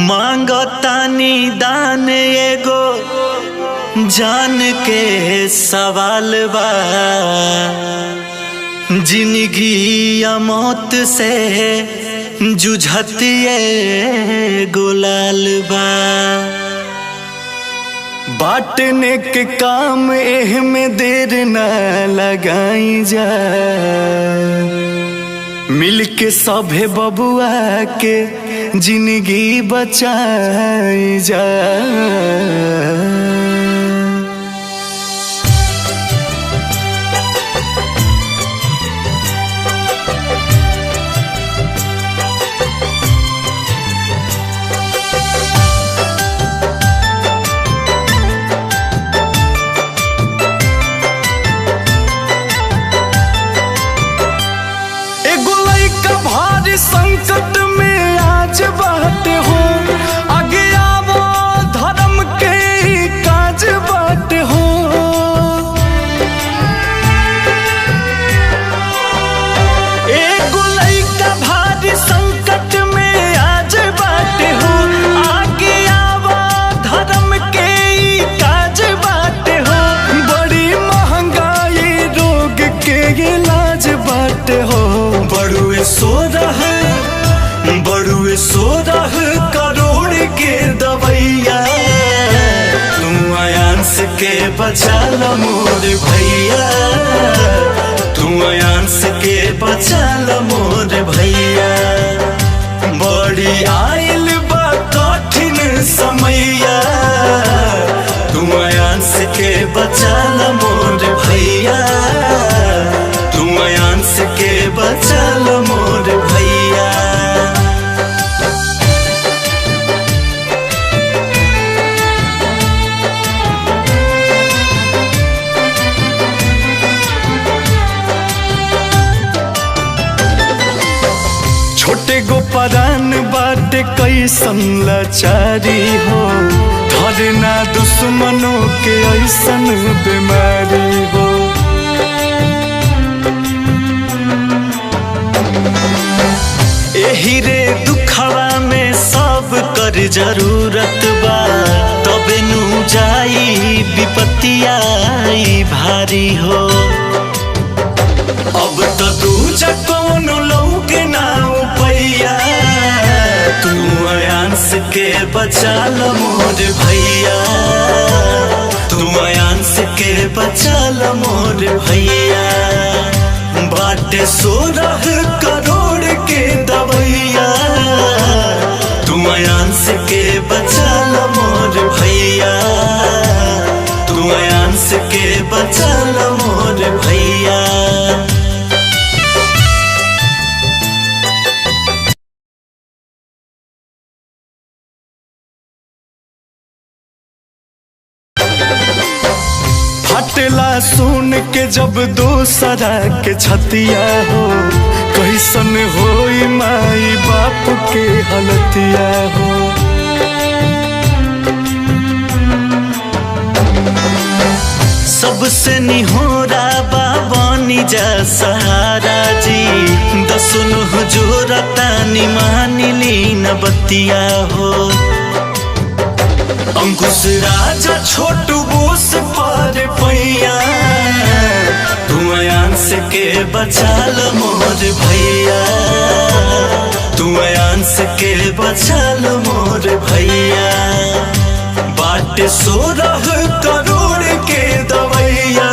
मांगतानी दान एगो जान के सवाल बा, जिंदगी या मौत से जुझत ये गुलाल बा। बांटने के काम एह में देर न लगाई जा, मिलके सभे बबुआ के जिंदगी बचाई जा। संकट में आज बात हो, आगे आवो धर्म के काज बात हो। एगो लइका भारी संकट में आज बात हो, आगे आवो धर्म के काज बात हो। बड़ी महंगाई रोग के इलाज बात हो। बड़ुए सोरह करोड़ के दवैया, तू आयांस के बचा ल मोर भैया, तू आयांस के बचा ल मोर भैया। बड़ी आइल बा कठिन समैया, तू आयांस के बचा ल मोर भैया, तू आयांस के बचा ल मोर भैया। छोटे गो परान बाटे कैसन लाचारी हो, धरना दुश्मनों के ऐसन बीमारी हो। एही रे दुखवा में सब कर जरूरत बा, तबे नु जाई विपत्तिया भारी हो। अब तो दूजा कौन लौके ना उपैया, तू आयांस के बचा ल मोर भैया, तू आयांस के बचा ल मोर भैया। बाटे 16 करोड़ के दवैया, तू आयांस के बचा ल मोर भैया, तू आयांस के बचा ल मोर भैया। फटला सुन के जब दूसरा के छतिया हो, कैसन होई माई बाप के हलतिया हो। सबसे निहोरा बाबानी जा सहारा जी, दसुन हुजूरता निमानी लीन बतिया हो। अंकुश राजा छोटू बोस पर पैया, तू आयांस के बचा ल मोर भैया, तू आयांस के बचा ल मोर भैया। बाटे 16 करोड़ के दवैया,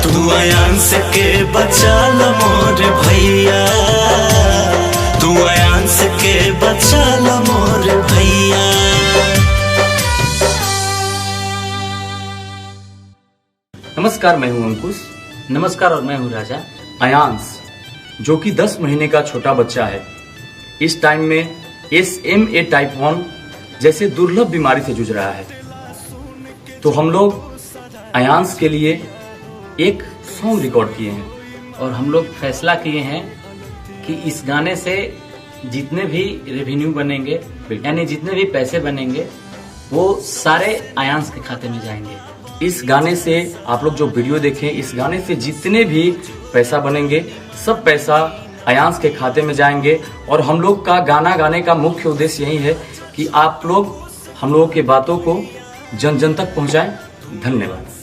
तू आयांस के बचा ल मोर भैया, तू आयांस के बचा ल मोर भैया। नमस्कार, मैं हूं अंकुश। नमस्कार, और मैं हूं राजा। आयांस जो कि 10 महीने का छोटा बच्चा है, इस टाइम में SMA टाइप 1 जैसे दुर्लभ बीमारी से जूझ रहा है। तो हम लोग आयांस के लिए एक सॉन्ग रिकॉर्ड किए हैं और हम लोग फैसला किए हैं कि इस गाने से जितने भी रेवेन्यू बनेंगे, यानी जितने भी पैसे बनेंगे, वो सारे आयांस के खाते में जाएंगे। इस गाने से आप लोग जो वीडियो देखें, इस गाने से जितने भी पैसा बनेंगे, सब पैसा अयांश के खाते में जाएंगे। और हम लोग का गाना गाने का मुख्य उद्देश्य यही है कि आप लोग हम लोगों की बातों को जन जन तक पहुंचाएं। धन्यवाद।